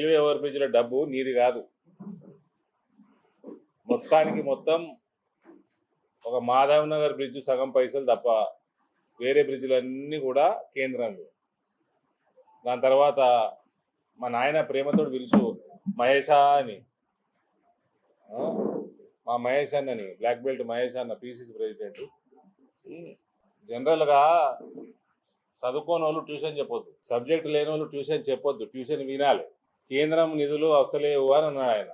Railway over బ్రిడ్జ్ల డబ్బు నీది కాదు. మొత్తానికి మొత్తం ఒక మాధవ్ నగర్ బ్రిడ్జ్ సగం పైసలు తప్ప వేరే బ్రిడ్జ్లు అన్నీ కూడా కేంద్రంలో. దాని తర్వాత మా నాయన ప్రేమతో పిలుచు మహేషా అని, మా మహేష్ అన్నని, బ్లాక్ బెల్ట్ మహేష్ అన్న, పిసిసి ప్రెసిడెంట్. జనరల్గా చదువుకోని వాళ్ళు ట్యూషన్ చెప్పొద్దు, సబ్జెక్ట్ లేని వాళ్ళు ట్యూషన్ చెప్పొద్దు, ట్యూషన్ వినాలి. కేంద్రం నిధులు వస్తలేవు అని అన్నాడు ఆయన.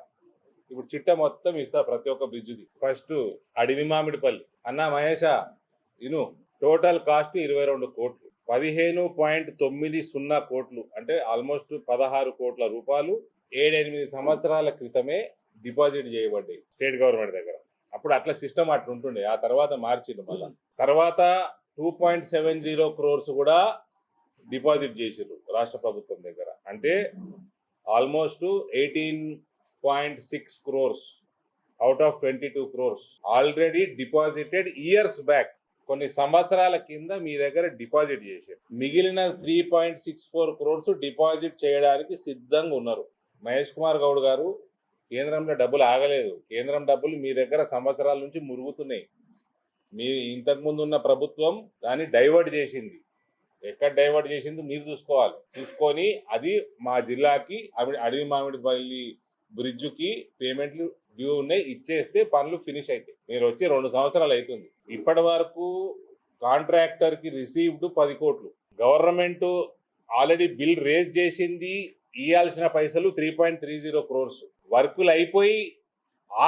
ఇప్పుడు చిట్ట మొత్తం ఇస్తా ప్రతి ఒక్క బ్రిడ్జ్ది. ఫస్ట్ అడవి మామిడిపల్లి అన్న మహేష ఇను, టోటల్ కాస్ట్ 22 కోట్లు, 15.90 కోట్లు, అంటే ఆల్మోస్ట్ 16 కోట్ల రూపాయలు 7-8 సంవత్సరాల క్రితమే డిపాజిట్ చేయబడ్డాయి స్టేట్ గవర్నమెంట్ దగ్గర. అప్పుడు అట్లా సిస్టమ్ అట్లా ఉంటుండే, ఆ తర్వాత మార్చిండు. మళ్ళా తర్వాత 2.70 crores కూడా డిపాజిట్ చేసిర్రు రాష్ట్ర ప్రభుత్వం దగ్గర. అంటే almost 18.6 crores out of 22 crores already deposited years back. కొన్ని సంవత్సరాల కింద మీ దగ్గర డిపాజిట్ చేశారు. మిగిలిన 3.64 crores డిపాజిట్ చేయడానికి సిద్ధంగా ఉన్నారు. మహేష్ కుమార్ గౌడ్ గారు, కేంద్రంలో డబ్బులు ఆగలేదు. కేంద్రం డబ్బులు మీ దగ్గర సంవత్సరాల నుంచి మురుగుతున్నాయి. మీ ఇంతకుముందు ఉన్న ప్రభుత్వం దాన్ని డైవర్ట్ చేసింది. ఎక్కడ డైవర్ట్ చేసింది మీరు చూసుకోవాలి. చూసుకొని అది మా జిల్లాకి అడవి మామిడిపల్లి బ్రిడ్జ్కి పేమెంట్లు డ్యూ ఉన్నాయి, ఇచ్చేస్తే పనులు ఫినిష్ అవుతాయి. మీరు వచ్చి 2 సంవత్సరాలు అవుతుంది. ఇప్పటి వరకు కాంట్రాక్టర్కి రిసీవ్డ్ 10 కోట్లు. గవర్నమెంట్ ఆల్రెడీ బిల్ రేజ్ చేసింది, ఇవ్వాల్సిన పైసలు 3.30 crores. వర్కులు అయిపోయి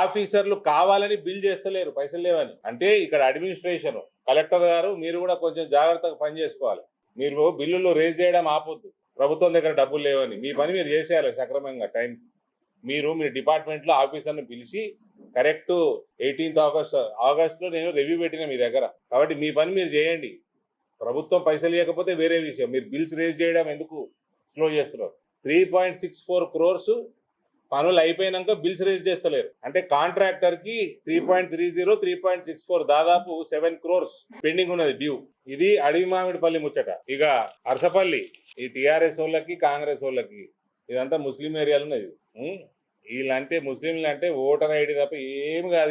ఆఫీసర్లు కావాలని బిల్ చేస్తలేరు, పైసలు లేవని. అంటే ఇక్కడ అడ్మినిస్ట్రేషన్, కలెక్టర్ గారు మీరు కూడా కొంచెం జాగ్రత్తగా పని చేసుకోవాలి. మీరు బిల్లులు రేజ్ చేయడం ఆపొద్దు, ప్రభుత్వం దగ్గర డబ్బులు లేవని. మీ పని మీరు చేసేయాలి సక్రమంగా టైం. మీరు మీ డిపార్ట్మెంట్లో ఆఫీసర్ని పిలిచి కరెక్ట్ 18th ఆగస్టులో నేను రివ్యూ పెట్టిన మీ దగ్గర. కాబట్టి మీ పని మీరు చేయండి. ప్రభుత్వం పైసలు ఇవ్వకపోతే వేరే విషయం. మీరు బిల్స్ రేజ్ చేయడం ఎందుకు స్లో చేస్తున్నారు? 3.64 crores పనులు అయిపోయినాక బిల్స్ రేజ్ చేస్తలేరు. అంటే కాంట్రాక్టర్కి 3.30, 3.64 దాదాపు 7 crores పెండింగ్ ఉన్నది డ్యూ. ఇది అడవి మామిడిపల్లి ముచ్చట. ఇక అరసపల్లి ఈ టీఆర్ఎస్ వాళ్ళకి, కాంగ్రెస్ వాళ్ళకి ఇదంతా ముస్లిం ఏరియాలు ఉన్నది. వీళ్ళంటే ముస్లింలు అంటే ఓటర్ ఐడి తప్ప ఏమి కాదు.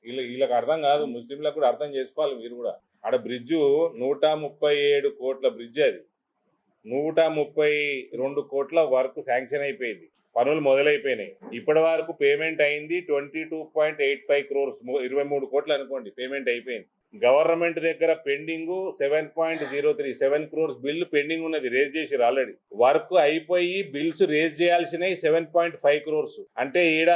వీళ్ళకి అర్థం కాదు. ముస్లింలకు కూడా అర్థం చేసుకోవాలి మీరు కూడా. ఆడ బ్రిడ్జు 137 కోట్ల బ్రిడ్జ్, అది 132 కోట్ల వర్క్ శాంక్షన్ అయిపోయింది, పనులు మొదలైపోయినాయి. ఇప్పటి వరకు పేమెంట్ అయింది 22.85 crores, 23 కోట్లు అనుకోండి పేమెంట్ అయిపోయింది. గవర్నమెంట్ దగ్గర పెండింగ్ 7.03 crores బిల్లు పెండింగ్ ఉన్నది, రేజ్ చేసిరు ఆల్రెడీ. వర్క్ అయిపోయి బిల్స్ రేజ్ చేయాల్సినవి 7.5 crores. అంటే ఈడ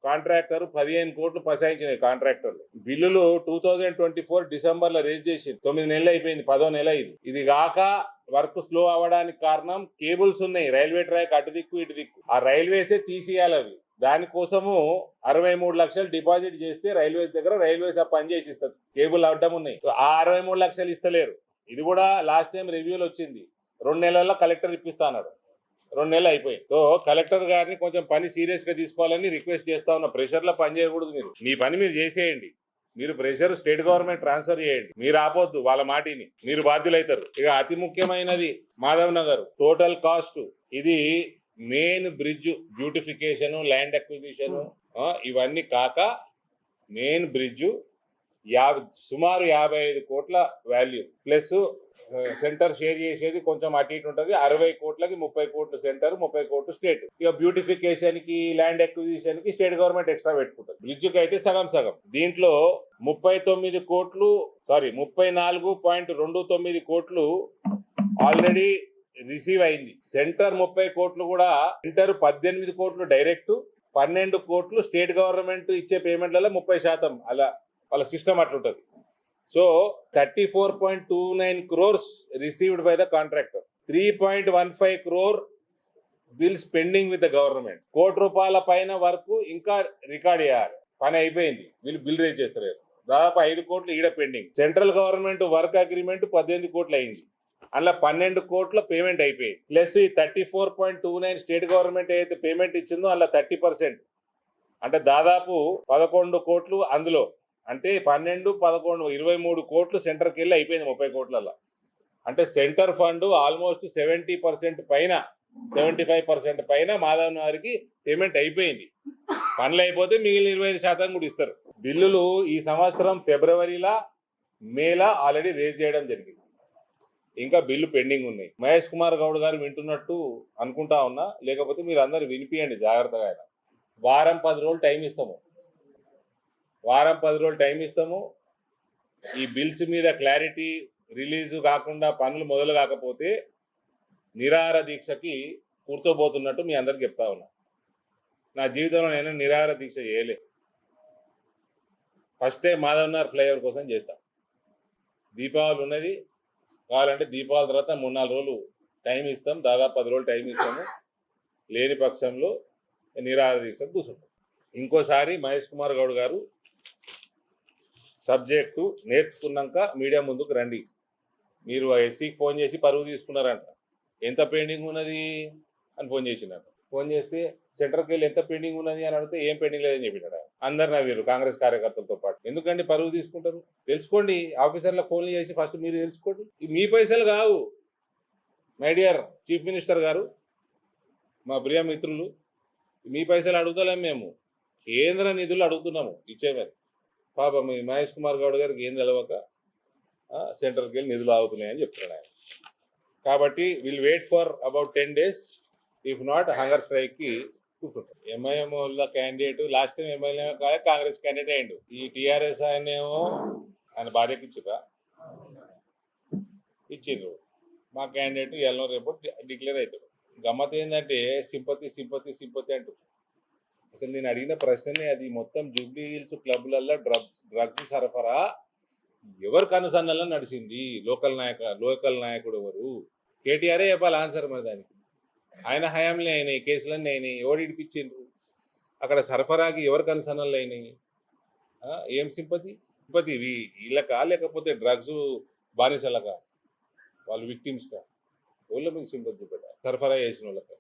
కాంట్రాక్టర్ 15 కోట్లు పసాయించినాయి కాంట్రాక్టర్లు. బిల్లులు 2024 డిసెంబర్లో రేజ్ చేసి 9 నెలలు అయిపోయింది, 10వ నెల ఇది. ఇది కాక వర్క్ స్లో అవ్వడానికి కారణం కేబుల్స్ ఉన్నాయి, రైల్వే ట్రాక్ అటు దిక్కు ఇటు దిక్కు. ఆ రైల్వేసే తీసేయాలి అవి. దానికోసము 63 లక్షలు డిపాజిట్ చేస్తే రైల్వేస్ దగ్గర రైల్వేస్ ఆ పని చేసి ఇస్తుంది. కేబుల్ అడ్డం ఉన్నాయి. ఆ 63 లక్షలు ఇస్తలేరు. ఇది కూడా లాస్ట్ టైం రివ్యూలో వచ్చింది. 2 నెలల్లో కలెక్టర్ ఇప్పిస్తా అన్నాడు. 2 నెలలు అయిపోయింది. సో కలెక్టర్ గారిని కొంచెం పని సీరియస్ గా తీసుకోవాలని రిక్వెస్ట్ చేస్తా ఉన్నా. ప్రెషర్ లో పని చేయకూడదు. మీరు మీ పని మీరు చేసేయండి. మీరు ప్రెషర్ స్టేట్ గవర్నమెంట్ ట్రాన్స్ఫర్ చేయండి. మీరు ఆపొద్దు వాళ్ళ మాటిని, మీరు బాధ్యులైతారు. ఇక అతి ముఖ్యమైనది మాధవ్ నగర్ టోటల్ కాస్ట్. ఇది main bridge beautification, land acquisition ఇవన్నీ కాక మెయిన్ బ్రిడ్జ్ సుమారు 55 కోట్ల వాల్యూ, ప్లస్ సెంటర్ షేర్ చేసేది కొంచెం అటు ఇటు ఉంటుంది. 60 కోట్లకి 30 కోట్లు సెంటర్, 30 కోట్లు స్టేట్. ఇక బ్యూటిఫికేషన్ కి, ల్యాండ్ అక్విజిషన్ కి స్టేట్ గవర్నమెంట్ ఎక్స్ట్రా పెట్టుకుంటుంది. బ్రిడ్జ్ కి అయితే సగం సగం. దీంట్లో 34.29 కోట్లు ఆల్రెడీ రిసీవ్ అయింది. సెంటర్ 30 కోట్లు కూడా. సెంటర్ 18 కోట్లు డైరెక్ట్, 12 కోట్లు స్టేట్ గవర్నమెంట్ ఇచ్చే పేమెంట్లలో 30%. అలా వాళ్ళ సిస్టమ్ అట్లుంటది. So 34.29 crores received by the contractor, 3.15 crore bills pending with the government. 1 కోటి రూపాయల పైన వరకు ఇంకా రికార్డ్ చేయాలి. పని అయిపోయింది, వీళ్ళు బిల్ రేజ్ చేస్తారు. దాదాపు 5 కోట్లు ఈడ pending. Central government work agreement 18 కోట్లు అయింది. అందులో 12 కోట్ల పేమెంట్ అయిపోయింది. ప్లస్ ఈ 34.29 స్టేట్ గవర్నమెంట్ ఏదైతే పేమెంట్ ఇచ్చిందో అందులో 30%, అంటే దాదాపు 11 కోట్లు అందులో. అంటే 12, 11, 23 కోట్లు సెంటర్కి వెళ్ళి అయిపోయింది 30 కోట్లలో. అంటే సెంటర్ ఫండ్ ఆల్మోస్ట్ 70% పైన 75% పైన మాధవ్ నగర్కి పేమెంట్ అయిపోయింది. పనులు అయిపోతే మిగిలిన 25% కూడా ఇస్తారు. బిల్లులు ఈ సంవత్సరం ఫిబ్రవరిలో మేలా ఆల్రెడీ రేజ్ చేయడం జరిగింది. ఇంకా బిల్లు పెండింగ్ ఉన్నాయి. మహేష్ కుమార్ గౌడ్ గారు వింటున్నట్టు అనుకుంటా ఉన్నా, లేకపోతే మీరు అందరు వినిపియండి జాగ్రత్తగా. ఆయన వారం 10 రోజులు టైం ఇస్తాము. వారం 10 రోజులు టైం ఇస్తాము. ఈ బిల్స్ మీద క్లారిటీ రిలీజ్ కాకుండా పనులు మొదలు కాకపోతే నిరాహార దీక్షకి కూర్చోబోతున్నట్టు మీ అందరికి చెప్తా ఉన్నా. నా జీవితంలో నేను నిరాహార దీక్ష చేయలే. ఫస్ట్ టైం మాధవనగర్ ఫ్లైఓవర్ కోసం చేస్తా. దీపావళి ఉన్నది, కావాలంటే దీపావళి తర్వాత 3-4 రోజులు టైం ఇస్తాం, దాదాపు 10 రోజులు టైం ఇస్తాము. లేని పక్షంలో నిరాహార దీక్ష కూర్చుంటాం. ఇంకోసారి మహేష్ కుమార్ గౌడ్ గారు సబ్జెక్టు నేర్చుకున్నాక మీడియా ముందుకు రండి. మీరు ఎస్సీకి ఫోన్ చేసి పరువు తీసుకున్నారంట, ఎంత పెండింగ్ ఉన్నది అని ఫోన్ చేసినారు. ఫోన్ చేస్తే సెంటర్కి వెళ్ళి ఎంత పెండింగ్ ఉన్నది అని అడిగితే ఏం పెండింగ్ లేదని చెప్పినాడు. అందరు నవ్వారు కాంగ్రెస్ కార్యకర్తలతో పాటు. ఎందుకంటే పరువు తీసుకుంటారు? తెలుసుకోండి, ఆఫీసర్లకు ఫోన్లు చేసి ఫస్ట్ మీరు తెలుసుకోండి. మీ పైసలు కావు మై డియర్ చీఫ్ మినిస్టర్ గారు, మా ప్రియ మిత్రులు, మీ పైసలు అడుగుతలేము మేము, కేంద్ర నిధులు అడుగుతున్నాము ఇచ్చేమని. పాప మీ మహేష్ కుమార్ గౌడ్ గారికి ఏం తెలవక సెంటర్కి వెళ్ళి నిధులు ఆగుతున్నాయని చెప్తున్నాడు ఆయన. కాబట్టి will wait for about 10 days. If not hunger స్ట్రైక్కి కూర్చుంటాం. ఎంఐఎం వాళ్ళ candidate last time MLA Congress candidate అయ్యిండు. ఈ టీఆర్ఎస్ ఆయనేమో ఆయన భార్యకి ఇచ్చిరా, ఇచ్చిండ్రు. మా క్యాండిడేట్ ఎల్లో రేపు డిక్లేర్ అవుతాడు. గమ్మత్ ఏంటంటే సింపతి సింపతి సింపతి అంటారు. అసలు నేను అడిగిన ప్రశ్ననే అది. మొత్తం జూబ్లీ హిల్స్ క్లబ్లలో డ్రగ్స్ సరఫరా ఎవరు కనుసన్నల్లో నడిచింది? లోకల్ నాయకుడు ఎవరు? కేటీఆరే చెప్పాలి ఆన్సర్. మరి దానికి ఆయన హయాంలే అయినాయి, కేసులన్నీ అయినాయి, ఎవరు ఇడిపించిండ్రు? అక్కడ సరఫరాకి ఎవరు కనుసన్నలు అయినాయి? ఏం సింపతి వీళ్ళకా, లేకపోతే డ్రగ్స్ బానిసలకా, వాళ్ళు విక్టిమ్స్కా? వాళ్ళ మీద సింపతి చూపెట్టాలి, సరఫరా చేసిన వాళ్ళకా?